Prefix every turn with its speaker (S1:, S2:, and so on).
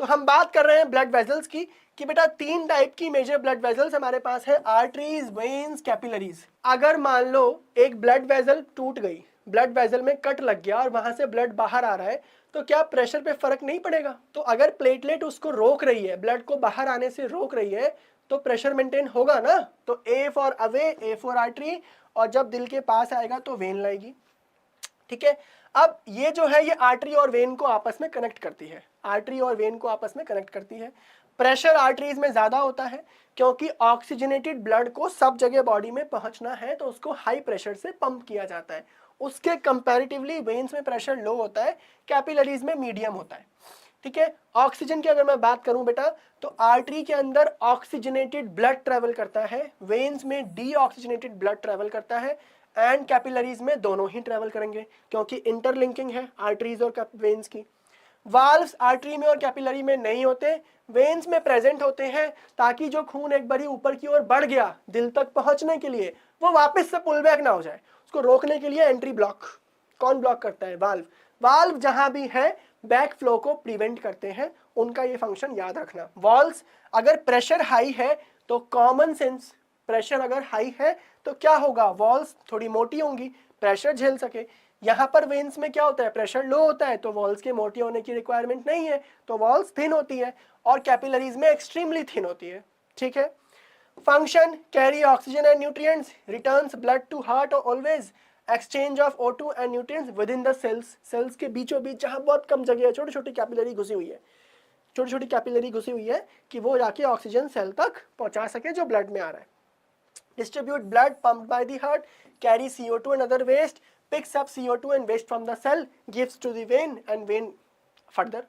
S1: तो हम बात कर रहे हैं ब्लड वेजल्स की कि बेटा 3 टाइप की मेजर ब्लड वेजल्स हमारे पास है, आर्टरीज, वेन्स, कैपिलरीज। अगर मान लो एक ब्लड वेजल टूट गई, ब्लड वेजल में कट लग गया और वहां से ब्लड बाहर आ रहा है, तो क्या प्रेशर पे फर्क नहीं पड़ेगा? तो अगर प्लेटलेट उसको रोक रही है, ब्लड को बाहर आने से रोक रही है, तो प्रेशर मेंटेन होगा ना। तो A for away, A for artery, और जब दिल के पास आएगा तो वेन लाएगी। ठीक है, अब ये जो है ये आर्टरी और वेन को आपस में कनेक्ट करती है, आर्टरी और वेन को आपस में कनेक्ट करती है। प्रेशर आर्टरीज में ज्यादा होता है क्योंकि ऑक्सीजनेटेड ब्लड को सब जगह बॉडी में पहुंचना है, तो उसको हाई प्रेशर से पंप किया जाता है। उसके कंपैरेटिवली वेन्स में प्रेशर लो होता है, कैपिलरीज में मीडियम होता है। ठीक है, ऑक्सीजन की अगर मैं बात करूं बेटा, तो आर्टरी के अंदर ऑक्सीजनेटेड ब्लड ट्रेवल करता है, वेन्स में डीऑक्सीजनेटेड ब्लड ट्रेवल करता है, एंड कैपिलरीज में दोनों ही ट्रेवल करेंगे क्योंकि इंटरलिंकिंग है आर्टरीज और वेन्स की। वाल्व्स आर्टरी में और कैपिलरी में नहीं होते, वेन्स में प्रेजेंट होते हैं, ताकि जो खून एक बारी ऊपर की ओर बढ़ गया दिल तक पहुंचने के लिए, वो वापस से पुल बैक ना हो जाए, उसको रोकने के लिए एंट्री ब्लॉक। कौन ब्लॉक करता है? वाल्व। वाल्व जहां भी है बैक फ्लो को प्रिवेंट करते हैं, उनका ये फंक्शन याद रखना। वॉल्व्स, अगर प्रेशर हाई है तो कॉमन सेंस, प्रेशर अगर हाई है तो क्या होगा, वॉल्स थोड़ी मोटी होंगी, प्रेशर झेल सके। यहां पर वेन्स में क्या होता है, प्रेशर लो होता है, तो वॉल्स के मोटी होने की रिक्वायरमेंट नहीं है, तो वॉल्स थिन होती है, और कैपिलरीज में एक्सट्रीमली थिन होती है। ठीक है, function carry oxygen and nutrients, returns blood to heart always, exchange of O2 and nutrients within the cells, cells के बीचों बीच जहां बहुत कम जगह है, छोटी छोटी कैपिलरी घुसी हुई है, छोटी छोटी कैपिलरी घुसी हुई है कि वो जाके ऑक्सीजन सेल तक पहुंचा सके जो ब्लड में आ रहा है। Distribute blood pumped by the heart, carry CO2 and other waste, picks up CO2 and waste from the cell, gives to the vein, and vein further